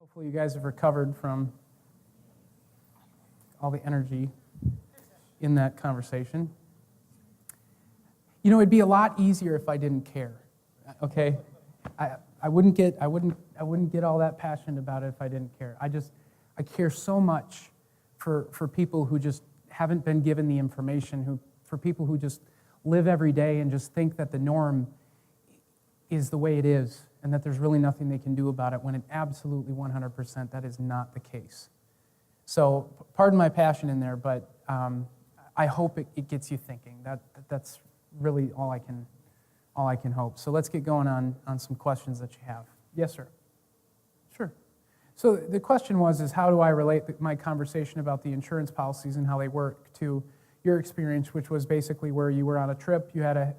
Hopefully you guys have recovered from all the energy in that conversation. You know, it'd be a lot easier if I didn't care. Okay? I wouldn't get all that passionate about it if I didn't care. I care so much for people who just haven't been given the information, for people who just live every day and just think that the norm is the way it is and that there's really nothing they can do about it, when it absolutely 100% that is not the case. So pardon my passion in there, but I hope it gets you thinking. That's really all I can hope. So let's get going on some questions that you have. Yes, sir. Sure. So the question is how do I relate my conversation about the insurance policies and how they work to your experience, which was basically where you were on a trip, you had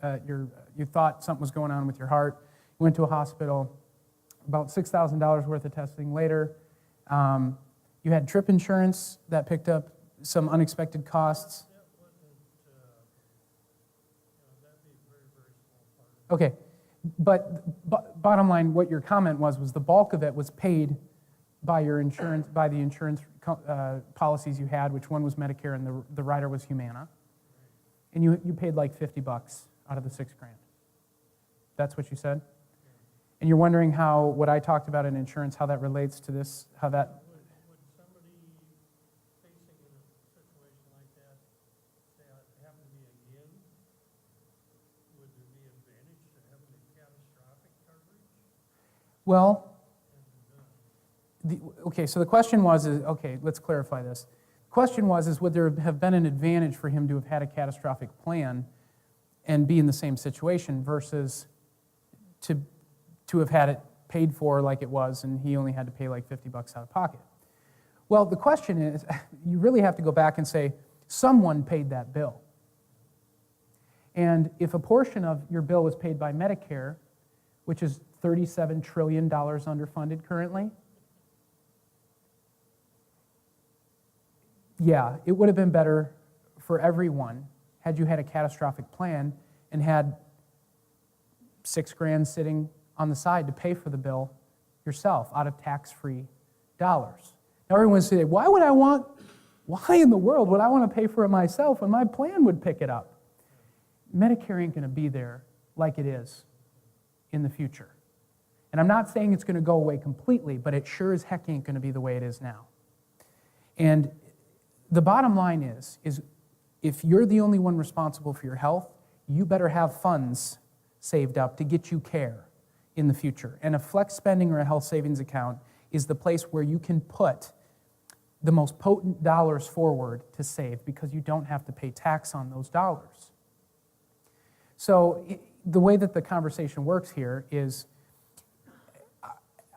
you thought something was going on with your heart, you went to a hospital, about $6,000 worth of testing later, you had trip insurance that picked up some unexpected costs. Okay, but bottom line, what your comment was the bulk of it was paid by your insurance, by the insurance policies you had, which one was Medicare and the rider was Humana, and you paid like $50 out of the $6,000. That's what you said, and you're wondering how what I talked about in insurance, how that relates to this, how that. Would somebody facing in a situation like that, say it happened to me again, would there be advantage to having a catastrophic coverage? Well, okay, so the question okay, let's clarify this. The question is would there have been an advantage for him to have had a catastrophic plan and be in the same situation versus to have had it paid for like it was and he only had to pay like $50 out of pocket? Well, the question is, you really have to go back and say, someone paid that bill. And if a portion of your bill was paid by Medicare, which is $37 trillion underfunded currently, yeah, it would have been better for everyone had you had a catastrophic plan and had $6,000 sitting on the side to pay for the bill yourself out of tax-free dollars. Now everyone's saying, why in the world would I want to pay for it myself when my plan would pick it up? Medicare ain't going to be there like it is in the future. And I'm not saying it's going to go away completely, but it sure as heck ain't going to be the way it is now. And the bottom line is if you're the only one responsible for your health, you better have funds saved up to get you care in the future. And a flex spending or a health savings account is the place where you can put the most potent dollars forward to save because you don't have to pay tax on those dollars. So the way that the conversation works here is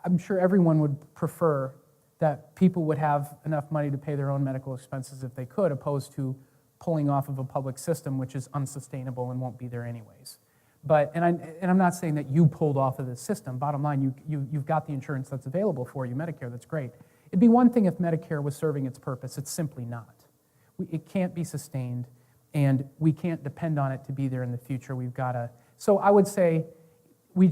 I'm sure everyone would prefer that people would have enough money to pay their own medical expenses if they could, opposed to pulling off of a public system which is unsustainable and won't be there anyways. But I'm not saying that you pulled off of this system. Bottom line, you've got the insurance that's available for you, Medicare, that's great. It'd be one thing if Medicare was serving its purpose. It's simply not. It can't be sustained, and we can't depend on it to be there in the future. So I would say we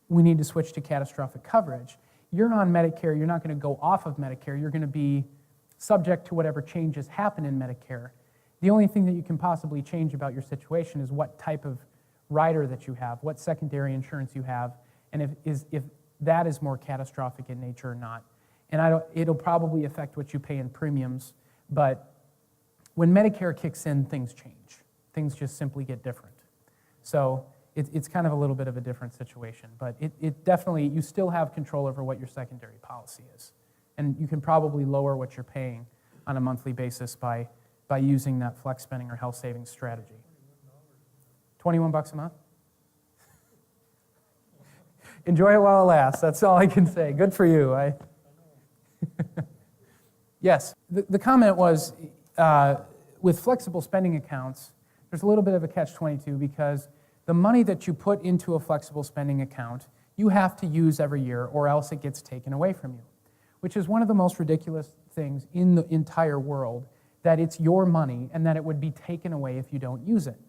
need to switch to catastrophic coverage. You're on Medicare, you're not going to go off of Medicare, you're going to be subject to whatever changes happen in Medicare. The only thing that you can possibly change about your situation is what type of rider that you have, what secondary insurance you have, and if that is more catastrophic in nature or not. And it'll probably affect what you pay in premiums, but when Medicare kicks in, things change. Things just simply get different. So it's kind of a little bit of a different situation, but it definitely, you still have control over what your secondary policy is. And you can probably lower what you're paying on a monthly basis by using that flex spending or health savings strategy. $21 a month? Enjoy it while it lasts. That's all I can say. Good for you. Yes. The comment was, with flexible spending accounts, there's a little bit of a catch-22 because the money that you put into a flexible spending account, you have to use every year or else it gets taken away from you, which is one of the most ridiculous things in the entire world, that it's your money and that it would be taken away if you don't use it.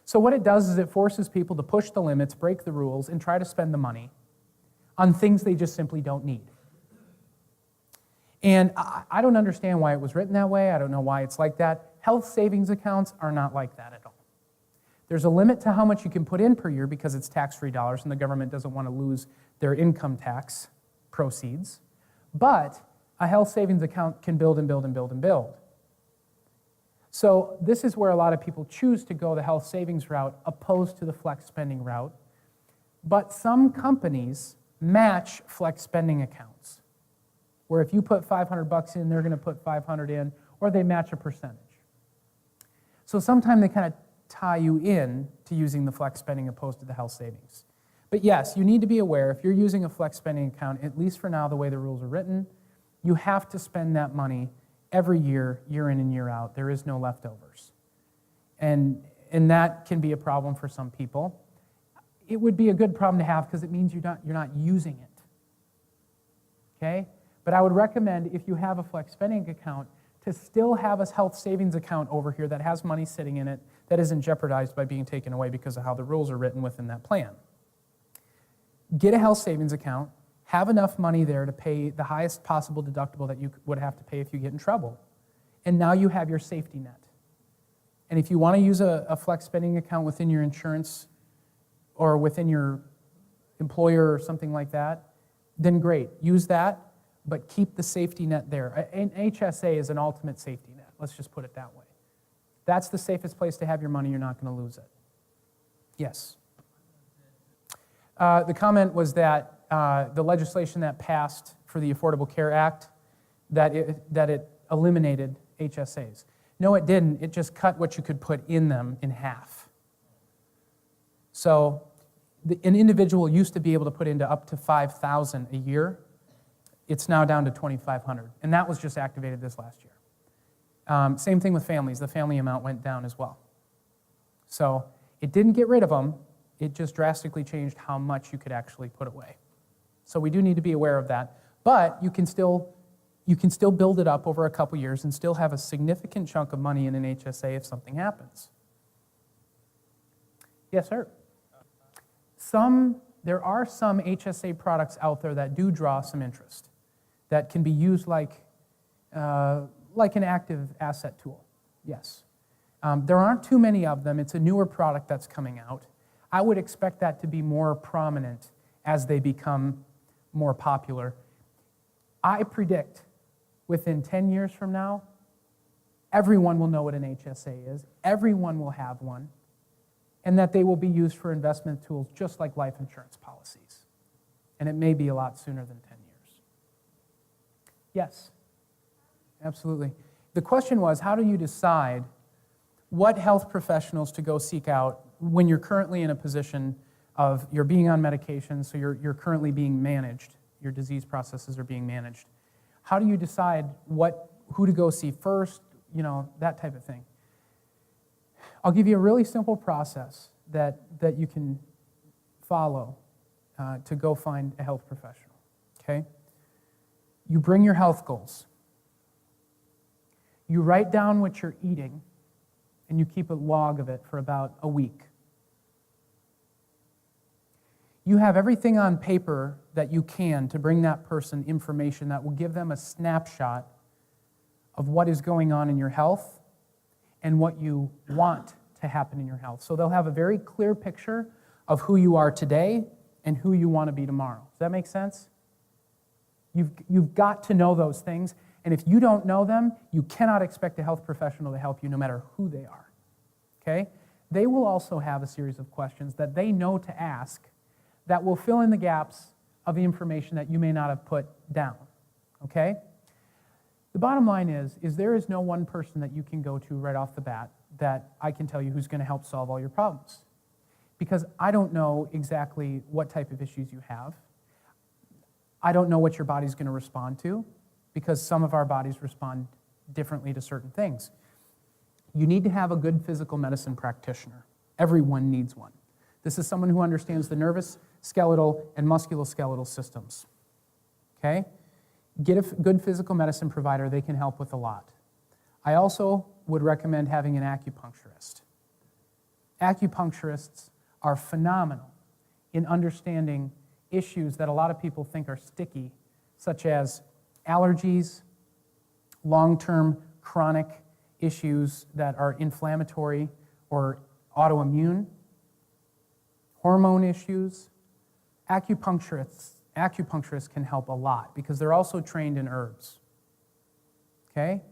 So what it does is it forces people to push the limits, break the rules, and try to spend the money on things they just simply don't need. And I don't understand why it was written that way. I don't know why it's like that. Health savings accounts are not like that at all. There's a limit to how much you can put in per year because it's tax-free dollars and the government doesn't want to lose their income tax proceeds. But a health savings account can build and build and build and build. So this is where a lot of people choose to go the health savings route opposed to the flex spending route. But some companies match flex spending accounts, where if you put $500 in, they're going to put $500 in, or they match a percentage. So sometimes they kind of tie you in to using the flex spending opposed to the health savings. But yes, you need to be aware, if you're using a flex spending account, at least for now, the way the rules are written, you have to spend that money every year, year in and year out. There is no leftovers. And that can be a problem for some people. It would be a good problem to have because it means you're not using it. Okay? But I would recommend, if you have a flex spending account, to still have a health savings account over here that has money sitting in it that isn't jeopardized by being taken away because of how the rules are written within that plan. Get a health savings account, have enough money there to pay the highest possible deductible that you would have to pay if you get in trouble. And now you have your safety net. And if you want to use a flex spending account within your insurance or within your employer or something like that, then great, use that, but keep the safety net there. An HSA is an ultimate safety net. Let's just put it that way. That's the safest place to have your money. You're not going to lose it. Yes? The comment was that the legislation that passed for the Affordable Care Act, that it eliminated HSAs. No, it didn't. It just cut what you could put in them in half. So an individual used to be able to put into up to $5,000 a year. It's now down to $2,500, and that was just activated this last year. Same thing with families. The family amount went down as well. So it didn't get rid of them. It just drastically changed how much you could actually put away. So we do need to be aware of that. But you can still build it up over a couple years and still have a significant chunk of money in an HSA if something happens. Yes, sir. There are some HSA products out there that do draw some interest, that can be used like an active asset tool. Yes. There aren't too many of them. It's a newer product that's coming out. I would expect that to be more prominent as they become more popular. I predict within 10 years from now, everyone will know what an HSA is, everyone will have one, and that they will be used for investment tools just like life insurance policies. And it may be a lot sooner than 10 years. Yes, absolutely. The question was, how do you decide what health professionals to go seek out when you're currently in a position of you're being on medication, so you're currently being managed, your disease processes are being managed. How do you decide who to go see first, that type of thing? I'll give you a really simple process that you can follow to go find a health professional, okay? You bring your health goals. You write down what you're eating, and you keep a log of it for about a week. You have everything on paper that you can to bring that person information that will give them a snapshot of what is going on in your health and what you want to happen in your health. So they'll have a very clear picture of who you are today and who you want to be tomorrow. Does that make sense? You've got to know those things, and if you don't know them, you cannot expect a health professional to help you no matter who they are, okay? They will also have a series of questions that they know to ask that will fill in the gaps of the information that you may not have put down, okay? The bottom line is there is no one person that you can go to right off the bat that I can tell you who's going to help solve all your problems. Because I don't know exactly what type of issues you have. I don't know what your body's going to respond to, because some of our bodies respond differently to certain things. You need to have a good physical medicine practitioner. Everyone needs one. This is someone who understands the nervous, skeletal, and musculoskeletal systems. Okay? Get a good physical medicine provider. They can help with a lot. I also would recommend having an acupuncturist. Acupuncturists are phenomenal in understanding issues that a lot of people think are sticky, such as allergies, long-term chronic issues that are inflammatory or autoimmune, hormone issues, acupuncturists can help a lot because they're also trained in herbs. Okay?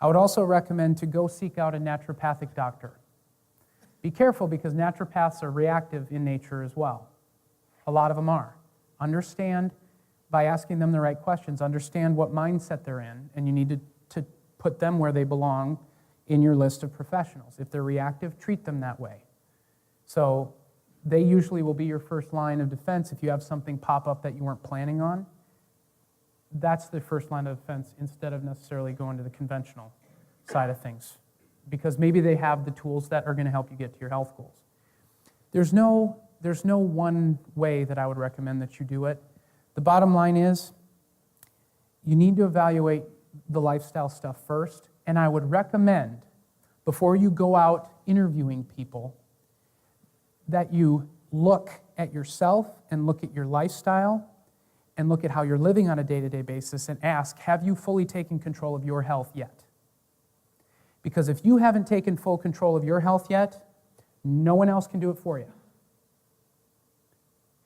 I would also recommend to go seek out a naturopathic doctor. Be careful because naturopaths are reactive in nature as well. A lot of them are. Understand, by asking them the right questions, understand what mindset they're in, and you need to put them where they belong in your list of professionals. If they're reactive, treat them that way. So they usually will be your first line of defense if you have something pop up that you weren't planning on. That's the first line of defense instead of necessarily going to the conventional side of things, because maybe they have the tools that are going to help you get to your health goals. There's no one way that I would recommend that you do it. The bottom line is you need to evaluate the lifestyle stuff first, and I would recommend, before you go out interviewing people, that you look at yourself and look at your lifestyle and look at how you're living on a day-to-day basis and ask, have you fully taken control of your health yet? Because if you haven't taken full control of your health yet, no one else can do it for you.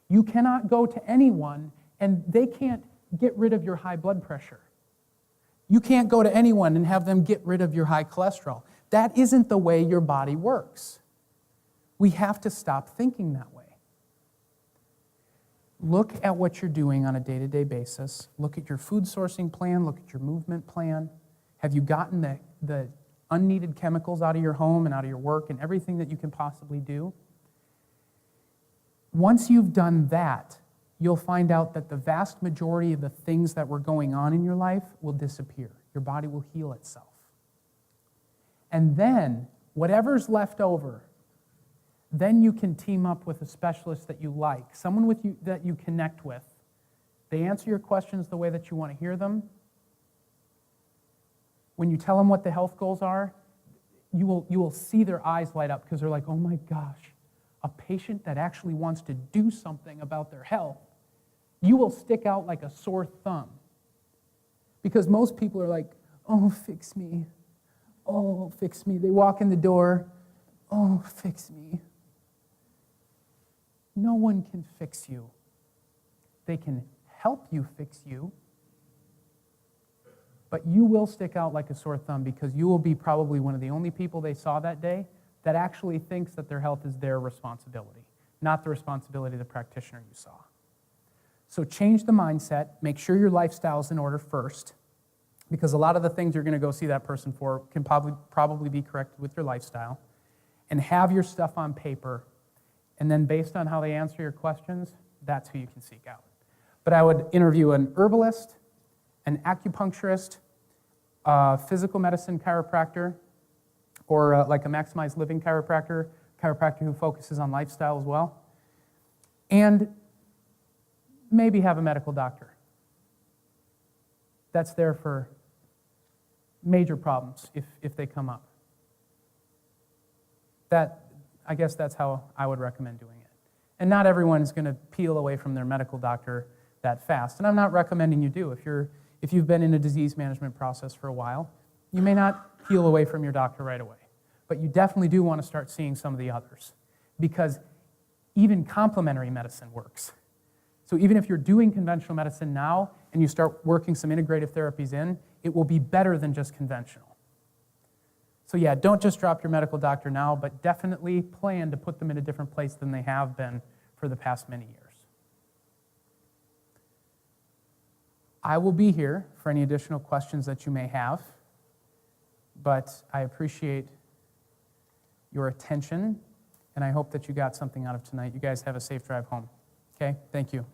You cannot go to anyone and they can't get rid of your high blood pressure. You can't go to anyone and have them get rid of your high cholesterol. That isn't the way your body works. We have to stop thinking that way. Look at what you're doing on a day-to-day basis. Look at your food sourcing plan. Look at your movement plan. Have you gotten the unneeded chemicals out of your home and out of your work and everything that you can possibly do? Once you've done that, you'll find out that the vast majority of the things that were going on in your life will disappear. Your body will heal itself. And then, whatever's left over, then you can team up with a specialist that you like, someone that you connect with. They answer your questions the way that you want to hear them. When you tell them what the health goals are, you will see their eyes light up because they're like, oh my gosh, a patient that actually wants to do something about their health. You will stick out like a sore thumb. Because most people are like, oh, fix me. Oh, fix me. They walk in the door, oh, fix me. No one can fix you. They can help you fix you, but you will stick out like a sore thumb because you will be probably one of the only people they saw that day that actually thinks that their health is their responsibility, not the responsibility of the practitioner you saw. So change the mindset, make sure your lifestyle's in order first, because a lot of the things you're going to go see that person for can probably be corrected with your lifestyle, and have your stuff on paper, and then based on how they answer your questions, that's who you can seek out. But I would interview an herbalist, an acupuncturist, a physical medicine chiropractor, or like a maximized living chiropractor who focuses on lifestyle as well, and maybe have a medical doctor that's there for major problems if they come up. I guess that's how I would recommend doing it. And not everyone is going to peel away from their medical doctor that fast. And I'm not recommending you do. If you've been in a disease management process for a while, you may not peel away from your doctor right away. But you definitely do want to start seeing some of the others, because even complementary medicine works. So even if you're doing conventional medicine now and you start working some integrative therapies in, it will be better than just conventional. So yeah, don't just drop your medical doctor now, but definitely plan to put them in a different place than they have been for the past many years. I will be here for any additional questions that you may have, but I appreciate your attention, and I hope that you got something out of tonight. You guys have a safe drive home. Okay? Thank you.